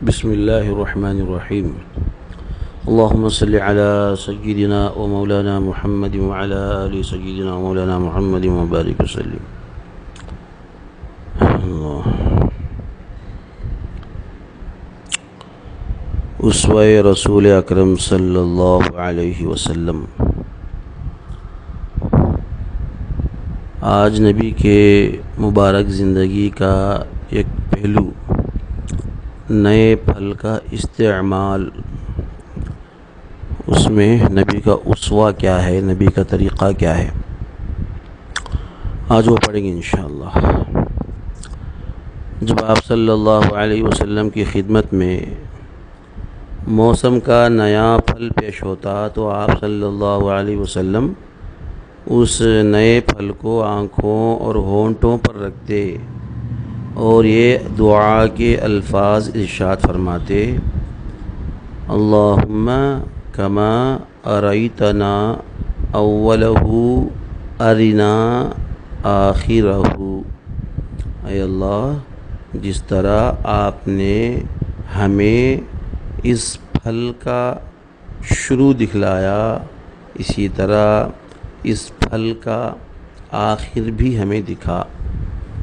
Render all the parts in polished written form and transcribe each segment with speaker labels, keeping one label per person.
Speaker 1: بسم الله الرحمن الرحيم. اللهم صل على سيدنا ومولانا محمد وعلى آل سيدنا ومولانا محمد وبارك وسلم. اللہ اسوہ رسول اکرم صلی اللہ علیہ وسلم. آج نبی کے مبارک زندگی کا ایک پہلو، نئے پھل کا استعمال، اس میں نبی کا اسوہ کیا ہے، نبی کا طریقہ کیا ہے، آج وہ پڑھیں گے انشاءاللہ. جب آپ صلی اللہ علیہ وسلم کی خدمت میں موسم کا نیا پھل پیش ہوتا تو آپ صلی اللہ علیہ وسلم اس نئے پھل کو آنکھوں اور ہونٹوں پر رکھتے اور یہ دعا کے الفاظ ارشاد فرماتے: اللہم کما ارایتنا اولہ ارنا آخرہ. اے اللہ، جس طرح آپ نے ہمیں اس پھل کا شروع دکھلایا، اسی طرح اس پھل کا آخر بھی ہمیں دکھا.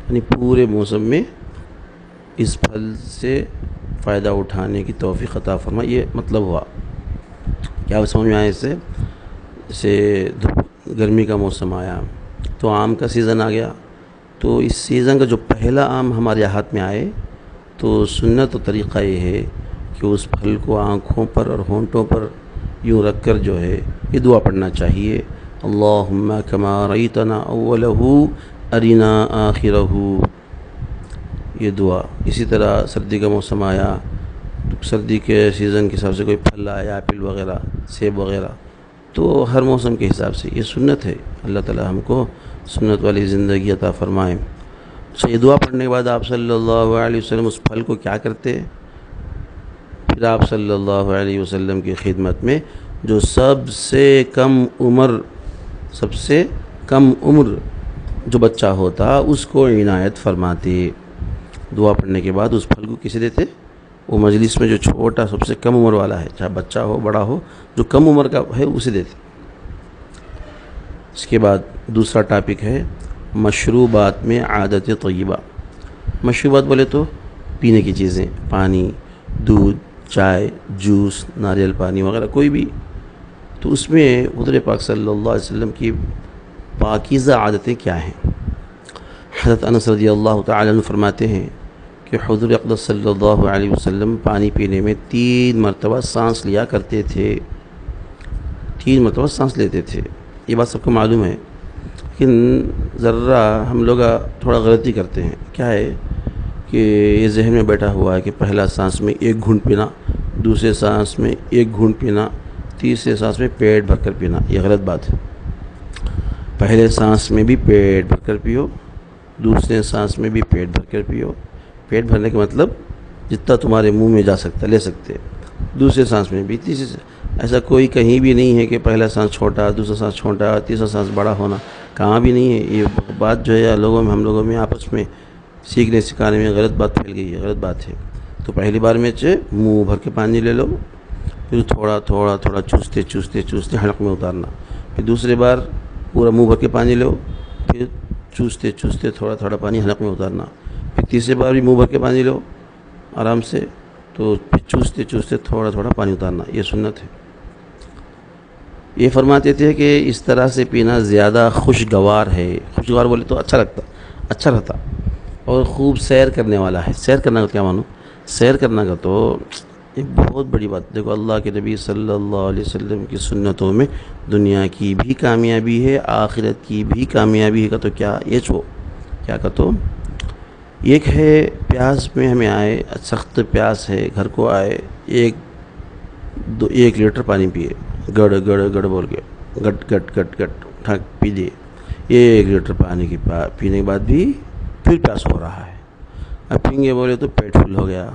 Speaker 1: یعنی پورے موسم میں اس پھل سے فائدہ اٹھانے کی توفیق عطا فرما. یہ مطلب ہوا. کیا سمجھ میں آیا؟ اس سے گرمی کا موسم آیا تو آم کا سیزن آ گیا، تو اس سیزن کا جو پہلا آم ہمارے ہاتھ میں آئے تو سنت و طریقہ یہ ہے کہ اس پھل کو آنکھوں پر اور ہونٹوں پر یوں رکھ کر جو ہے یہ دعا پڑھنا چاہیے: اللہم کما ریتنا اولہ ارنا آخرہ. یہ دعا. اسی طرح سردی کا موسم آیا، سردی کے سیزن کے حساب سے کوئی پھل آیا، ایپل وغیرہ، سیب وغیرہ، تو ہر موسم کے حساب سے یہ سنت ہے. اللہ تعالی ہم کو سنت والی زندگی عطا فرمائے. اچھا، یہ دعا پڑھنے کے بعد آپ صلی اللہ علیہ وسلم اس پھل کو کیا کرتے؟ پھر آپ صلی اللہ علیہ وسلم کی خدمت میں جو سب سے کم عمر جو بچہ ہوتا اس کو عنایت فرماتے. دعا پڑھنے کے بعد اس پھل کو کسے دیتے؟ وہ مجلس میں جو چھوٹا، سب سے کم عمر والا ہے، چاہے بچہ ہو بڑا ہو، جو کم عمر کا ہے اسے دیتے. اس کے بعد دوسرا ٹاپک ہے مشروبات میں عادت طیبہ. مشروبات بولے تو پینے کی چیزیں، پانی، دودھ، چائے، جوس، ناریل پانی وغیرہ کوئی بھی. تو اس میں حضور پاک صلی اللہ علیہ وسلم کی پاکیزہ عادتیں کیا ہیں؟ حضرت انس رضی اللہ تعالی عنہ فرماتے ہیں کہ حضور اقدس صلی اللہ علیہ وسلم پانی پینے میں 3 مرتبہ سانس لیا کرتے تھے. 3 مرتبہ سانس لیتے تھے. یہ بات سب کو معلوم ہے، لیکن ذرا ہم لوگ تھوڑا غلطی کرتے ہیں. کیا ہے کہ یہ ذہن میں بیٹھا ہوا ہے کہ پہلا سانس میں 1 گھونٹ پینا، دوسرے سانس میں 1 گھونٹ پینا، تیسرے سانس میں پیٹ بھر کر پینا. یہ غلط بات ہے. پہلے سانس میں بھی پیٹ بھر کر پیو، دوسرے سانس میں بھی پیٹ بھر کر پیو. پیٹ بھرنے کا مطلب جتنا تمہارے منہ میں جا سکتا لے سکتے. دوسرے سانس میں بھی، تیسرے ایسا کوئی کہیں بھی نہیں ہے کہ پہلا سانس چھوٹا، دوسرا سانس چھوٹا، تیسرا سانس بڑا ہونا، کہاں بھی نہیں ہے. یہ بات جو ہے ہم لوگوں میں آپس میں سیکھنے سکھانے میں غلط بات پھیل گئی ہے، غلط بات ہے. تو پہلی بار میں منہ بھر کے پانی لے لو، پھر تھوڑا تھوڑا تھوڑا چوستے حلق میں اتارنا. پھر دوسری بار پورا منہ بھر کے پانی لو، پھر چوستے تھوڑا تھوڑا پانی حلق میں اتارنا. پھر تیسری بار بھی منہ بھر کے پانی لو آرام سے، تو پھر چوستے تھوڑا تھوڑا پانی اتارنا. یہ سنت ہے. یہ فرماتے تھے کہ اس طرح سے پینا زیادہ خوشگوار ہے. خوشگوار بولے تو اچھا رہتا اور خوب سیر کرنے والا ہے. سیر کرنا کا کیا مانو؟ سیر کرنا کا تو ایک بہت بڑی بات. دیکھو، اللہ کے نبی صلی اللہ علیہ وسلم کی سنتوں میں دنیا کی بھی کامیابی ہے، آخرت کی بھی کامیابی ہے. کا تو کیا کا تو ایک ہے، پیاس میں ہمیں آئے، سخت پیاس ہے، گھر کو آئے، 1 لیٹر پانی پیے، گڑ بول کے گٹ ٹھک پی لیے. 1 لیٹر پانی کی پینے کے بعد بھی پھر پیاس ہو رہا ہے. اب پئیں گے بولے تو پیٹ فل ہو گیا.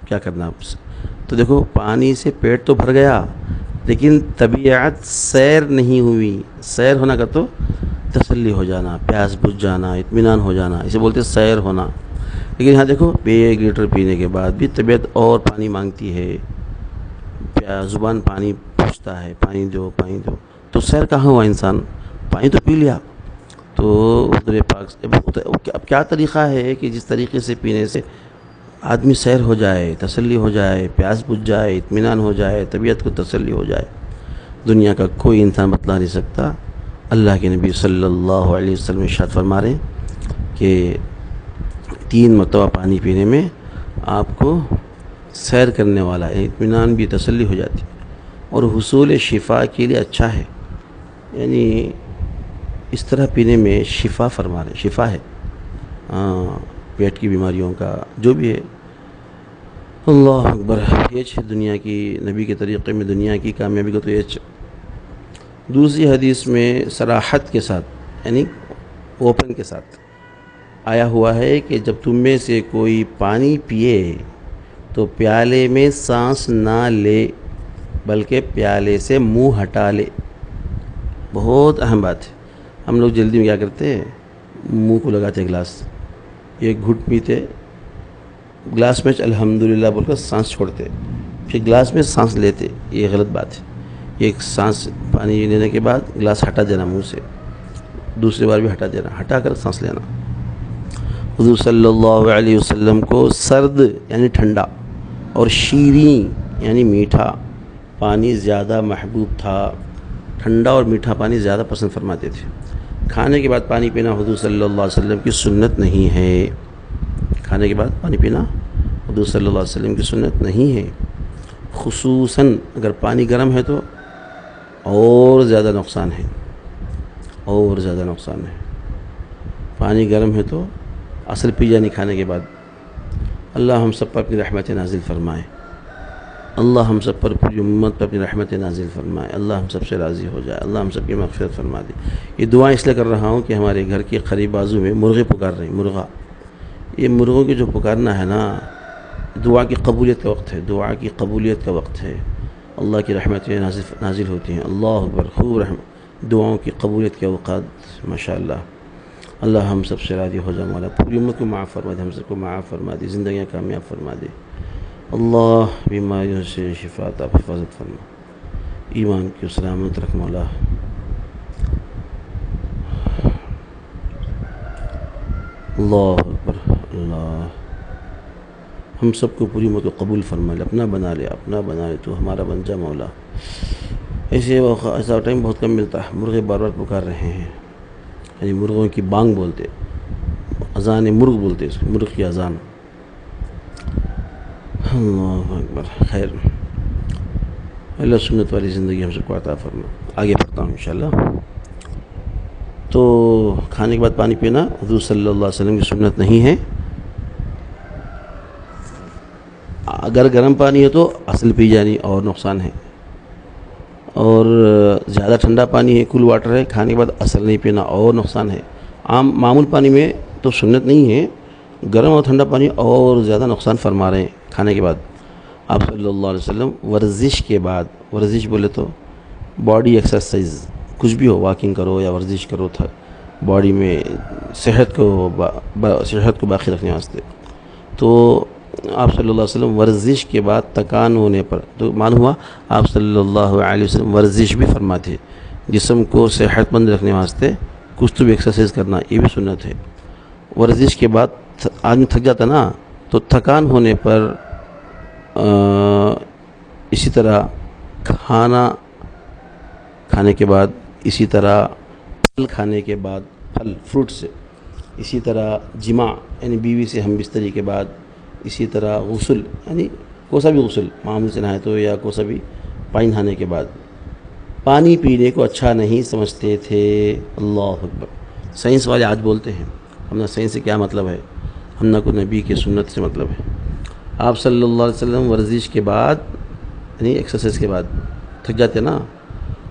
Speaker 1: کیا کرنا آپ سے؟ تو دیکھو، پانی سے پیٹ تو بھر گیا لیکن طبیعت سیر نہیں ہوئی. سیر ہونا کا تو تسلی ہو جانا، پیاس بجھ جانا، اطمینان ہو جانا، اسے بولتے سیر ہونا. لیکن یہاں دیکھو 1 لیٹر پینے کے بعد بھی طبیعت اور پانی مانگتی ہے، زبان پانی پوچھتا ہے، پانی دو پانی دو، تو سیر کہاں ہوا انسان؟ پانی تو پی لیا۔ تو حضور پاک اب کیا طریقہ ہے کہ جس طریقے سے پینے سے آدمی سیر ہو جائے، تسلی ہو جائے، پیاس بجھ جائے، اطمینان ہو جائے، طبیعت کو تسلی ہو جائے، دنیا کا کوئی انسان بتلا نہیں سکتا۔ اللہ کے نبی صلی اللہ علیہ وسلم ارشاد فرما رہے ہیں کہ 3 مرتبہ پانی پینے میں آپ کو سیر کرنے والا ہے، اطمینان بھی، تسلی ہو جاتی ہے، اور حصول شفا کے لیے اچھا ہے۔ یعنی اس طرح پینے میں شفا فرما رہے، شفا ہے پیٹ کی بیماریوں کا، جو بھی ہے۔ اللہ اکبر، یہ ہے دنیا کی، نبی کے طریقے میں دنیا کی کامیابی کو تو یہ دوسری حدیث میں صراحت کے ساتھ، یعنی اوپن کے ساتھ آیا ہوا ہے کہ جب تم میں سے کوئی پانی پیے تو پیالے میں سانس نہ لے بلکہ پیالے سے منہ ہٹا لے۔ بہت اہم بات ہے۔ ہم لوگ جلدی میں کیا کرتے ہیں؟ منہ کو لگاتے ہیں گلاس، ایک گھٹ پیتے، گلاس میں الحمدللہ بول کر سانس چھوڑتے، پھر گلاس میں سانس لیتے۔ یہ غلط بات ہے۔ ایک سانس پانی لینے کے بعد گلاس ہٹا دینا منہ سے، دوسری بار بھی ہٹا دینا، ہٹا کر سانس لینا۔ حضور صلی اللہ علیہ وسلم کو سرد یعنی ٹھنڈا اور شیریں یعنی میٹھا پانی زیادہ محبوب تھا۔ ٹھنڈا اور میٹھا پانی زیادہ پسند فرماتے تھے۔ کھانے کے بعد پانی پینا حضور صلی اللہ علیہ وسلم کی سنت نہیں ہے۔ کھانے کے بعد پانی پینا حضور صلی اللہ علیہ وسلم کی سنت نہیں ہے۔ خصوصاً اگر پانی گرم ہے تو اور زیادہ نقصان ہے، اور زیادہ نقصان ہے۔ پانی گرم ہے تو اصل پی جانی کھانے کے بعد۔ اللہ ہم سب پر اپنی رحمت نازل فرمائے، اللہ ہم سب پر، پوری امت پر اپنی رحمت نازل فرمائے، اللہ ہم سب سے راضی ہو جائے، اللہ ہم سب کی مغفرت فرما دے۔ یہ دعا اس لیے کر رہا ہوں کہ ہمارے گھر کے قریب بازو میں مرغے پکار رہے ہیں، مرغا۔ یہ مرغوں کی جو پکارنا ہے نا، دعا کی قبولیت کا وقت ہے، دعا کی قبولیت کا وقت ہے۔ اللہ کی رحمتیں نازل ہوتی ہیں۔ اللہ اکبر، خوب دعاؤں کی قبولیت کے اوقات، ماشاءاللہ۔ اللہ ہم سب سے راضی ہو جائے، مولا پوری امت کو معاف فرما دے، ہم سب کو معاف فرما دے، زندگیاں کامیاب فرما دے۔ اللہ بیماریوں سے شفا عطا، حفاظت فرما، ایمان کی سلامت رکھ مولا۔ اللہ اکبر، اللہ ہم سب کو پوری امت کو قبول فرما لے، اپنا بنا لے، اپنا بنا لے، تو ہمارا بن جا مولا۔ ایسا ٹائم بہت کم ملتا ہے، مرغے بار بار پکار رہے ہیں، یعنی مرغوں کی بانگ بولتے، اذان مرغ بولتے، اس مرغ کی اذان۔ اللہ اکبر، خیر، اللہ سنت والی زندگی ہم سب کو عطا فرما۔ آگے پڑھتا ہوں انشاءاللہ۔ تو کھانے کے بعد پانی پینا حضور صلی اللہ علیہ وسلم کی سنت نہیں ہے۔ اگر گرم پانی ہے تو اصل پی جانی اور نقصان ہے، اور زیادہ ٹھنڈا پانی ہے، کول واٹر ہے، کھانے کے بعد اصل نہیں پینا اور نقصان ہے۔ معمول پانی میں تو سنت نہیں ہے، گرم اور ٹھنڈا پانی اور زیادہ نقصان فرما رہے ہیں کھانے کے بعد۔ آپ صلی اللہ علیہ وسلم ورزش کے بعد، ورزش بولے تو باڈی ایکسرسائز، کچھ بھی ہو، واکنگ کرو یا ورزش کرو، تھا باڈی میں صحت کو باقی رکھنے واسطے، تو آپ صلی اللہ علیہ وسلم ورزش کے بعد تکان ہونے پر، تو معلوم ہوا آپ صلی اللہ علیہ وسلم ورزش بھی فرماتے، جسم کو صحت مند رکھنے واسطے کچھ تو بھی ایکسرسائز کرنا، یہ بھی سنت ہے۔ ورزش کے بعد آدمی تھک جاتا نا، تو تھکان ہونے پر اسی طرح کھانے کے بعد، اسی طرح پھل کھانے کے بعد، پھل فروٹ سے، اسی طرح جماع یعنی بیوی سے ہم بستری کے بعد، اسی طرح غسل یعنی کوسا بھی غسل، معمول سے نہائے تو یا کوسا بھی پانی نہانے کے بعد پانی پینے کو اچھا نہیں سمجھتے تھے۔ اللہ اکبر، سائنس والے آج بولتے ہیں، ہم نے سائنس سے کیا مطلب ہے، ہم نہ کو نبی کی سنت سے مطلب ہے۔ آپ صلی اللہ علیہ وسلم ورزش کے بعد یعنی ایکسرسائز کے بعد تھک جاتے نا،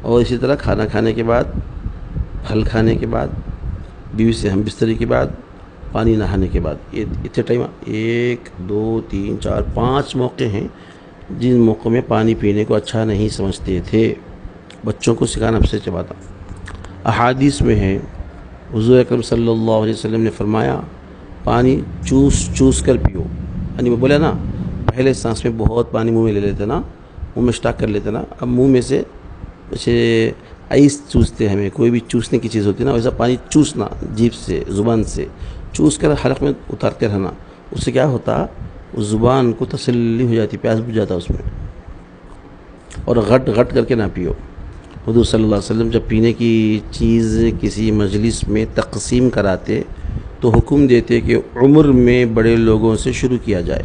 Speaker 1: اور اسی طرح کھانا کھانے کے بعد، پھل کھانے کے بعد، بیوی سے ہم بستری کے بعد، پانی نہانے کے بعد، یہ اتنے ٹائم 1 2 3 4 5 موقع ہیں جن موقعوں میں پانی پینے کو اچھا نہیں سمجھتے تھے۔ بچوں کو سکھانا ہم سے چباتا۔ احادیث میں ہے، حضور اکرم صلی اللہ علیہ وسلم نے فرمایا پانی چوس چوس کر پیو. یعنی وہ بولا نا پہلے سانس میں بہت پانی منہ میں لے لیتے نا, منہ میں اسٹاک کر لیتے نا, اب منہ میں سے جیسے آئس چوستے ہمیں, کوئی بھی چوسنے کی چیز ہوتی ہے نا, ویسا پانی چوسنا جیب سے زبان سے چوس کر حلق میں اتارتے رہنا. اس سے کیا ہوتا, اس زبان کو تسلی ہو جاتی, پیاس بجھ جاتا اس میں. اور غٹ غٹ کر کے نہ پیو. حضور صلی اللہ علیہ وسلم جب پینے کی چیز کسی مجلس میں تقسیم کراتے تو حکم دیتے کہ عمر میں بڑے لوگوں سے شروع کیا جائے.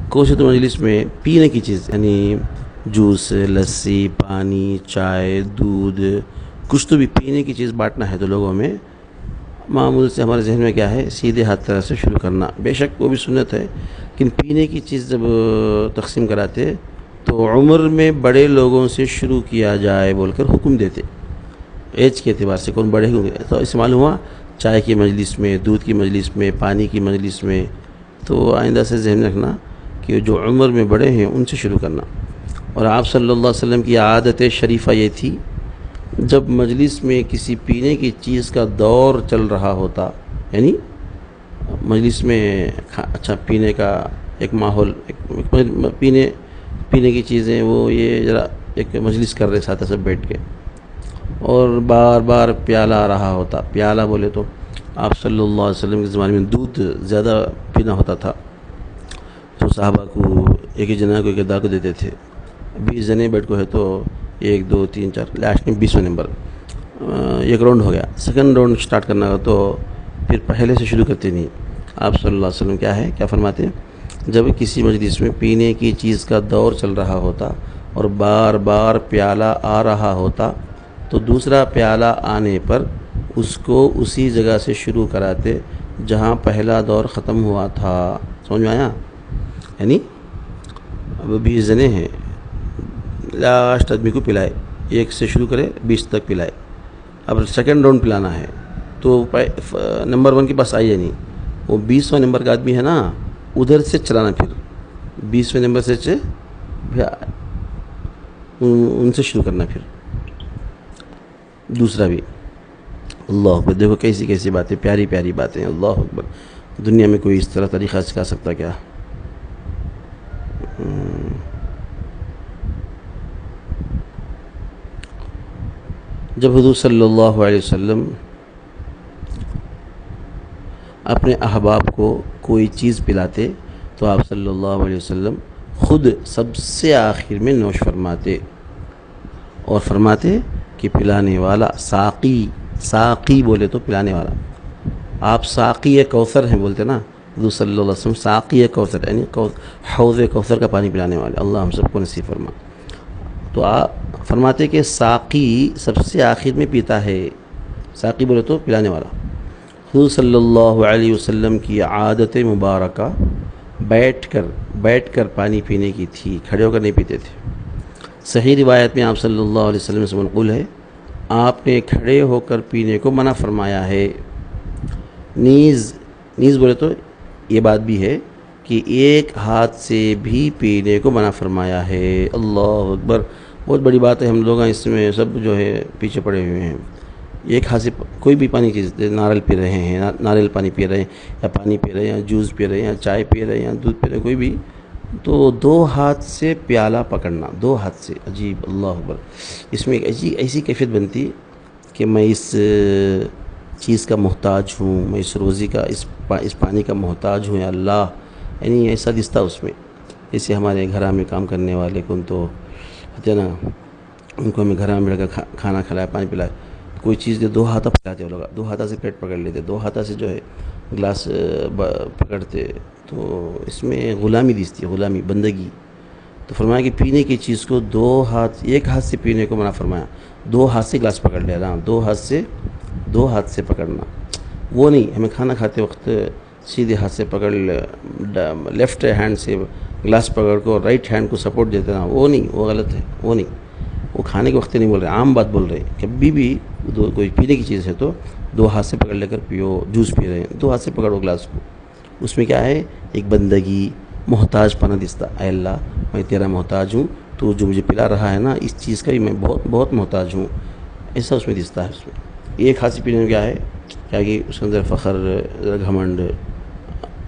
Speaker 1: کوئی سی تو مجلس میں پینے کی چیز یعنی جوس, لسی, پانی, چائے, دودھ, کچھ تو بھی پینے کی چیز بانٹنا ہے تو لوگوں میں معمول سے ہمارے ذہن میں کیا ہے, سیدھے ہاتھ طرح سے شروع کرنا. بے شک وہ بھی سنت ہے, لیکن پینے کی چیز جب تقسیم کراتے تو عمر میں بڑے لوگوں سے شروع کیا جائے بول کر حکم دیتے. ایج کے اعتبار سے کون بڑے ہوں گے, تو اس معلوم ہوا چائے کی مجلس میں, دودھ کی مجلس میں, پانی کی مجلس میں. تو آئندہ سے ذہن رکھنا کہ جو عمر میں بڑے ہیں ان سے شروع کرنا. اور آپ صلی اللہ علیہ وسلم کی عادت شریفہ یہ تھی, جب مجلس میں کسی پینے کی چیز کا دور چل رہا ہوتا, یعنی مجلس میں اچھا پینے کا ایک ماحول, پینے کی چیزیں وہ یہ ذرا ایک مجلس کر رہے ساتھ سب بیٹھ کے, اور بار بار پیالہ آ رہا ہوتا. پیالہ بولے تو آپ صلی اللہ علیہ وسلم کے زمانے میں دودھ زیادہ پینا ہوتا تھا, تو صحابہ کو ایک ہی جنا کو ایک ادا کو دیتے تھے. 20 جنے بیٹھ کو ہے تو 1 2 3 4 لاسٹ میں 20واں نمبر, ایک راؤنڈ ہو گیا. سیکنڈ راؤنڈ سٹارٹ کرنا ہو تو پھر پہلے سے شروع کرتے نہیں. آپ صلی اللہ علیہ وسلم کیا فرماتے ہیں, جب کسی مجلس میں پینے کی چیز کا دور چل رہا ہوتا اور بار بار پیالہ آ رہا ہوتا تو دوسرا پیالہ آنے پر اس کو اسی جگہ سے شروع کراتے جہاں پہلا دور ختم ہوا تھا. سمجھ میں آیا؟ یعنی اب 20 جنے ہیں, لاسٹ آدمی کو پلائے, 1 سے شروع کرے 20 تک پلائے. اب سیکنڈ راؤنڈ پلانا ہے تو نمبر 1 کے پاس آئیے نہیں, وہ 20واں نمبر کا آدمی ہے نا, ادھر سے چلانا. پھر 20ویں نمبر سے ان سے شروع کرنا, پھر دوسرا بھی. اللہ اکبر, دیکھو کیسی کیسی باتیں, پیاری پیاری باتیں. اللہ اکبر, دنیا میں کوئی اس طرح طریقہ سکھا سکتا کیا؟ جب حضور صلی اللہ علیہ وسلم اپنے احباب کو کوئی چیز پلاتے تو آپ صلی اللہ علیہ وسلم خود سب سے آخر میں نوش فرماتے, اور فرماتے کہ پلانے والا ساقی بولے تو پلانے والا. آپ ساقی کوثر ہیں بولتے نا, حضور صلی اللہ علیہ وسلم ساقی کوثر یعنی حوض کوثر کا پانی پلانے والے. اللہ ہم سب کو نصیب فرما. تو آپ فرماتے کہ ساقی سب سے آخر میں پیتا ہے. ساقی بولے تو پلانے والا. حضور صلی اللہ علیہ وسلم کی عادت مبارکہ بیٹھ کر پانی پینے کی تھی, کھڑے ہو کر نہیں پیتے تھے. صحیح روایت میں آپ صلی اللہ علیہ وسلم سے منقول ہے, آپ نے کھڑے ہو کر پینے کو منع فرمایا ہے. نیز بولے تو یہ بات بھی ہے کہ ایک ہاتھ سے بھی پینے کو منع فرمایا ہے. اللہ اکبر, بہت بڑی بات ہے. ہم لوگ اس میں سب جو ہے پیچھے پڑے ہوئے ہیں. ایک ہاتھ سے کوئی بھی پانی چیز, ناریل پی رہے ہیں, ناریل پانی پی رہے ہیں, یا پانی پی رہے ہیں, یا جوس پی رہے ہیں, یا چائے پی رہے ہیں, یا دودھ پی رہے ہیں, کوئی بھی, تو 2 ہاتھ سے پیالہ پکڑنا, 2 ہاتھ سے. عجیب, اللہ اکبر. اس میں ایک ایسی کیفیت بنتی کہ میں اس چیز کا محتاج ہوں, میں اس روزی کا اس پانی کا محتاج ہوں, یا اللہ. یعنی ایسا دستا اس میں. جیسے ہمارے گھر میں کام کرنے والے کون تو ہوتے نا, ان کو ہمیں گھر میں بیٹھ کر کھانا کھلائے, پانی پلائے, کوئی چیز دے 2 ہاتھ پکڑاتے, وہ لوگ 2 ہاتھ سے پیٹ پکڑ لیتے, 2 ہاتھ سے جو ہے گلاس پکڑتے. تو اس میں غلامی دستی ہے, غلامی, بندگی. تو فرمایا کہ پینے کی چیز کو 2 ہاتھ, ایک ہاتھ سے پینے کو منع فرمایا. 2 ہاتھ سے گلاس پکڑ لینا, 2 ہاتھ سے پکڑنا وہ نہیں. ہمیں کھانا کھاتے وقت سیدھے ہاتھ سے پکڑ, لیفٹ ہینڈ سے گلاس پکڑ کو رائٹ ہینڈ کو سپورٹ دیتے نا, وہ نہیں, وہ غلط ہے. وہ نہیں, وہ کھانے کے وقت نہیں بول رہے, عام بات بول رہے. کبھی بھی کوئی پینے کی چیز ہے تو 2 ہاتھ سے پکڑ لے کر پیو. جوس پی رہے ہیں, 2 ہاتھ سے پکڑو گلاس کو. اس میں کیا ہے, ایک بندگی, محتاج پنا دستا. اے اللہ, میں تیرا محتاج ہوں, تو جو مجھے پلا رہا ہے نا, اس چیز کا بھی میں بہت بہت محتاج ہوں. ایسا اس میں دستا ہے. اس میں ایک ہاتھ سے پینے میں کیا ہے, کیا کہ اس کے اندر فخر, گھمنڈ,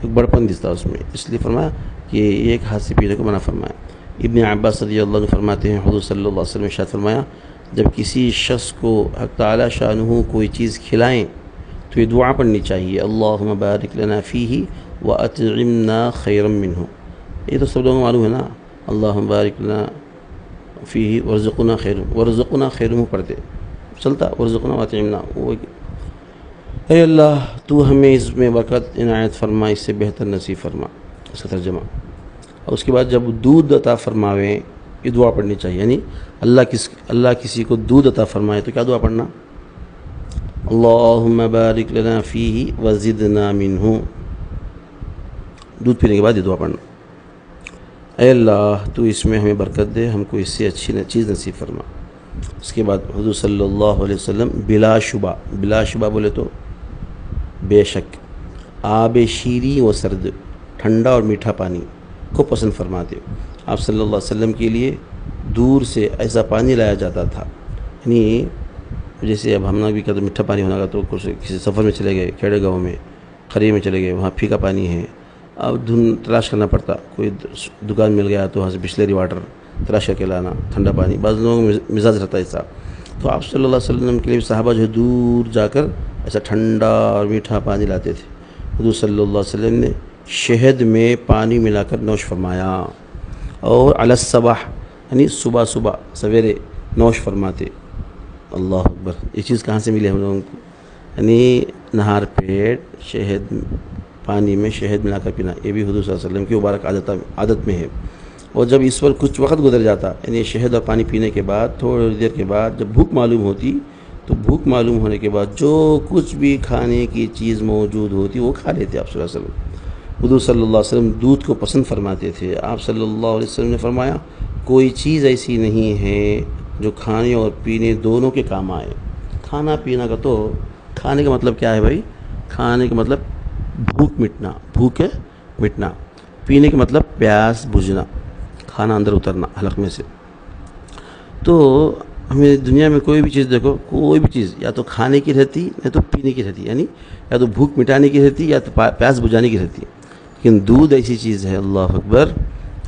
Speaker 1: ایک بڑپن دکھتا اس میں، اس لیے فرمایا کہ ایک ہاتھ سے پینے کو منع فرمایا۔ ابن عباس رضی اللہ عنہ فرماتے ہیں حضور صلی اللہ علیہ وسلم نے ارشاد فرمایا جب کسی شخص کو حق تعالی شانہ کوئی چیز کھلائیں تو یہ دعا پڑھنی چاہیے، اللہم بارک لنا فیہ واطعمنا خیرا منہ۔ یہ تو سب لوگوں کو معلوم ہے نا، اللہم بارک لنا فیہ ورزقنا خیرہ پڑھتے چلتا، ورزقنا واطعمنا، وہ اے اللہ تو ہمیں اس میں برکت عنایت فرما، اس سے بہتر نصیب فرما، اس کا ترجمہ۔ اور اس کے بعد جب دودھ عطا فرماویں یہ دعا پڑھنی چاہیے، یعنی اللہ کسی کو دودھ عطا فرمائے تو کیا دعا پڑھنا، اللہم بارک لنا فیہ وزدنا منہ، دودھ پینے کے بعد یہ دعا پڑھنا، اے اللہ تو اس میں ہمیں برکت دے، ہم کو اس سے اچھی چیز نصیب فرما۔ اس کے بعد حضور صلی اللہ علیہ وسلم بلا شبہ بولے تو بے شک آب شیریں و سرد، ٹھنڈا اور میٹھا پانی کو پسند فرماتے۔ آپ صلی اللہ علیہ وسلم کے لیے دور سے ایسا پانی لایا جاتا تھا، یعنی جیسے اب ہم نے بھی کہتے میٹھا پانی ہونا کا تو کسی سفر میں چلے گئے، کھیڑے گاؤں میں، قریے میں چلے گئے، وہاں پھیکا پانی ہے، اب دھن تلاش کرنا پڑتا، کوئی دکان مل گیا تو وہاں سے بسلری واٹر تلاش کر کے لانا، ٹھنڈا پانی، بعض لوگوں کا مزاج رہتا ہے ایسا، تو آپ صلی اللہ علیہ وسلم کے لیے صحابہ جو ہے دور جا کر ایسا ٹھنڈا اور میٹھا پانی لاتے تھے۔ حضور صلی اللہ علیہ وسلم نے شہد میں پانی ملا کر نوش فرمایا، اور علی الصباح یعنی صبح سویرے نوش فرماتے۔ اللہ اکبر، یہ چیز کہاں سے ملی ہم لوگوں کو، یعنی نہار پیٹ شہد پانی میں شہد ملا کر پینا، یہ بھی حضور صلی اللہ علیہ وسلم کی مبارک عادت میں ہے۔ اور جب اس پر کچھ وقت گزر جاتا، یعنی شہد اور پانی پینے کے بعد تھوڑی دیر کے بعد جب بھوک معلوم ہوتی تو بھوک معلوم ہونے کے بعد جو کچھ بھی کھانے کی چیز موجود ہوتی وہ کھا لیتے آپ صلی اللہ علیہ وسلم۔ حضور صلی اللہ علیہ وسلم دودھ کو پسند فرماتے تھے۔ آپ صلی اللہ علیہ وسلم نے فرمایا کوئی چیز ایسی نہیں ہے جو کھانے اور پینے دونوں کے کام آئے۔ کھانا پینا کا تو کھانے کا مطلب کیا ہے بھائی، کھانے کا مطلب بھوک مٹنا، پینے کا مطلب پیاس بجھنا، کھانا اندر اترنا حلق میں سے۔ تو ہمیں دنیا میں کوئی بھی چیز دیکھو، کوئی بھی چیز یا تو کھانے کی رہتی یا تو پینے کی رہتی، یعنی یا تو بھوک مٹانے کی رہتی یا تو پیاس بجھانے کی رہتی، لیکن دودھ ایسی چیز ہے اللہ اکبر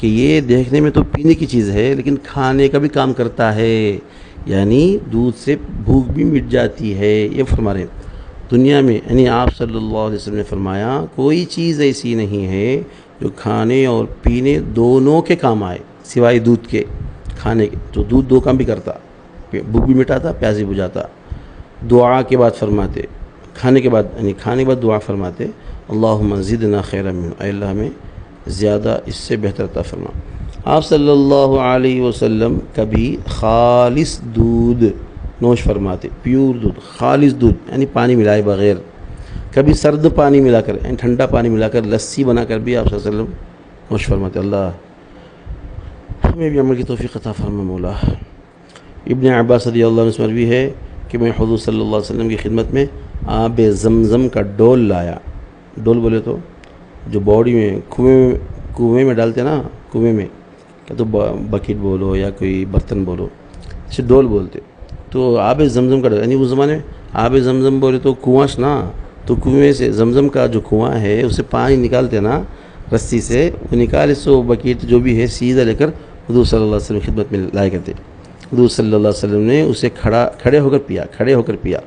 Speaker 1: کہ یہ دیکھنے میں تو پینے کی چیز ہے لیکن کھانے کا بھی کام کرتا ہے، یعنی دودھ سے بھوک بھی مٹ جاتی ہے۔ یہ فرما رہے ہیں دنیا میں، یعنی آپ صلی اللہ علیہ وسلم نے فرمایا کوئی چیز ایسی نہیں ہے جو کھانے اور پینے دونوں کے کام آئے سوائے دودھ کے۔ کھانے کے تو دودھ دو کام بھی کرتا، بھوک بھی مٹاتا، پیاس بھی بجھاتا۔ دعا کے بعد فرماتے، کھانے کے بعد یعنی کھانے کے بعد دعا فرماتے اللہم زدنا خیرا منہ، اے اللہ ہمیں زیادہ اس سے بہتر عطا فرما۔ آپ صلی اللہ علیہ وسلم کبھی خالص دودھ نوش فرماتے، پیور دودھ، خالص دودھ یعنی پانی ملائے بغیر، کبھی سرد پانی ملا کر یعنی ٹھنڈا پانی ملا کر لسی بنا کر بھی آپ صلی اللہ علیہ وسلم نوش فرماتے۔ اللہ ہمیں بھی عمل کی توفیق عطا فرما مولا۔ ابن عباس رضی اللہ عنہ سے مروی ہے کہ میں حضور صلی اللہ علیہ وسلم کی خدمت میں آب زمزم کا ڈول لایا۔ ڈول بولے تو جو باڈی میں کنویں میں ڈالتے نا، کنویں میں کیا تو بکیٹ بولو یا کوئی برتن بولو، اسے ڈول بولتے۔ تو آب زمزم کا ڈول یعنی اس زمانے میں آب زمزم بولے تو کنواں نا، تو کنویں سے زمزم کا جو کنواں ہے اسے پانی نکالتے نا رسی سے، وہ نکال سو بکیٹ جو بھی ہے سیدھا لے کر حضور صلی اللہ علیہ وسلم کی خدمت میں لایا کرتے۔ حضور صلی اللہ علیہ وسلم نے اسے کھڑے ہو کر پیا۔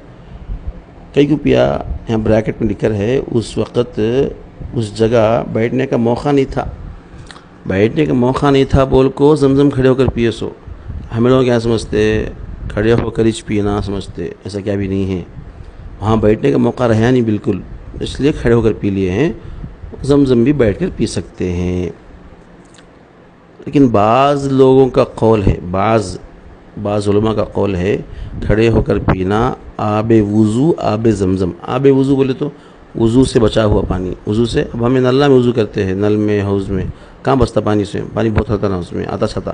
Speaker 1: کئی کو پیا، یہاں بریکٹ میں لکھر ہے اس وقت اس جگہ بیٹھنے کا موقع نہیں تھا بول کو زمزم کھڑے ہو کر پیے سو۔ ہمیں لوگ کیا سمجھتے، کھڑے ہو کر ہی پینا سمجھتے، ایسا کیا بھی نہیں ہے، وہاں بیٹھنے کا موقع رہا نہیں بالکل، اس لیے کھڑے ہو کر پی لیے ہیں۔ زمزم بھی بیٹھ کر پی سکتے ہیں، لیکن بعض لوگوں کا قول ہے، بعض علماء کا قول ہے کھڑے ہو کر پینا آب وضو، آب زمزم۔ آب وضو بولے تو وضو سے بچا ہوا پانی، وضو سے اب ہمیں نل میں وضو کرتے ہیں، نل میں حوض میں کہاں بچتا پانی، سے پانی بہت ہوتا نا اس میں آتا چھتا،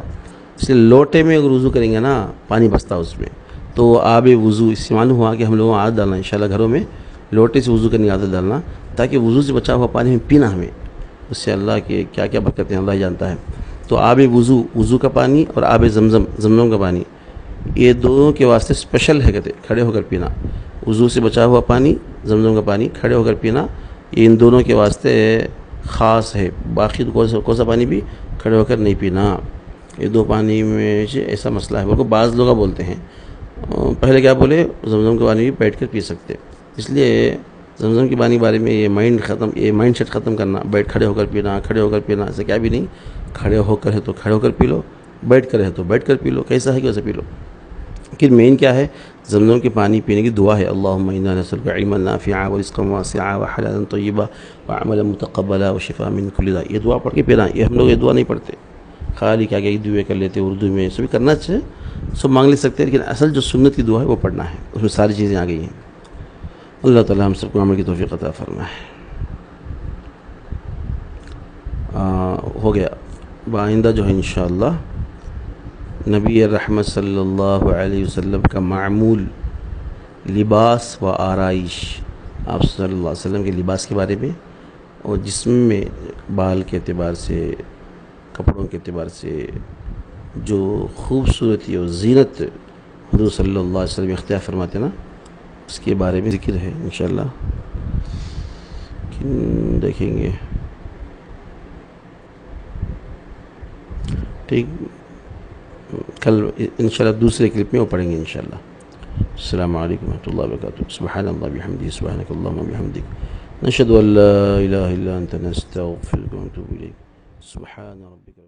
Speaker 1: اس لیے لوٹے میں اگر وضو کریں گے نا پانی بچتا اس میں، تو آب وضو اس سے معلوم ہوا کہ ہم لوگوں عادت ڈالنا انشاءاللہ گھروں میں لوٹے سے وضو کرنے کی عادت ڈالنا، تاکہ وضو سے بچا ہوا پانی ہمیں پینا، ہمیں اس سے اللہ کے کیا کیا برکتیں اللہ ہی جانتا ہے۔ تو آب وضو کا پانی اور آب زمزم کا پانی یہ دونوں کے واسطے اسپیشل ہے، کہتے کھڑے ہو کر پینا، وضو سے بچا ہوا پانی، زمزم کا پانی کھڑے ہو کر پینا، یہ ان دونوں کے واسطے خاص ہے. باقی کون سا پانی بھی کھڑے ہو کر نہیں پینا. یہ دو پانی میں سے ایسا مسئلہ ہے. بلکہ بعض لوگ بولتے ہیں پہلے کیا بولے زمزم کے پانی بھی بیٹھ کر پی سکتے. اس لیے زمزم کے پانی کے بارے میں یہ مائنڈ سیٹ ختم کرنا. کھڑے ہو کر پینا, کھڑے ہو کر پینا, ایسا کیا بھی نہیں. کھڑے ہو کر ہے تو کھڑے ہو کر پی لو, بیٹھ کر ہے تو بیٹھ کر پی لو, کیسا ہے کہ ویسا پی لو. لیکن مین کیا ہے, زمزم کے پانی پینے کی دعا ہے. اللہم انا نسألک علما نافعا ورزقا واسعا وحلالا طیبا وعملا متقبلا وشفاء من کل داء. یہ دعا پڑھ کے پینا. یہ ہم لوگ یہ دعا نہیں پڑھتے, خالی کیا کہ دعائیں کر لیتے اردو میں. سب کرنا چاہیے, سب مانگ لے سکتے ہیں, لیکن اصل جو سنت کی دعا ہے وہ پڑھنا ہے. اس میں ساری چیزیں آ گئی ہیں. اللہ تعالی ہم سب کو عمل کی توفیق عطا فرمائے. ہو گیا. آئندہ جو ہے انشاءاللہ نبی رحمت صلی اللہ علیہ وسلم کا معمول لباس و آرائش, آپ صلی اللہ علیہ وسلم کے لباس کے بارے میں, اور جسم میں بال کے اعتبار سے, کپڑوں کے اعتبار سے جو خوبصورتی اور زینت حضور صلی اللہ علیہ وسلم اختیار فرماتے نا, اس کے بارے میں ذکر ہے انشاءاللہ. دیکھیں گے. ٹھیک, کل انشاءاللہ دوسرے کلپ میں وہ پڑھیں گے انشاءاللہ. السلام علیکم ورحمۃ اللہ وبرکاتہ. سبحان اللہ بحمدہ, سبحانک اللہم وبحمدک, نشہد ان لا الہ الا انت, نستغفرک ونتوب الیک. سبحان ربک.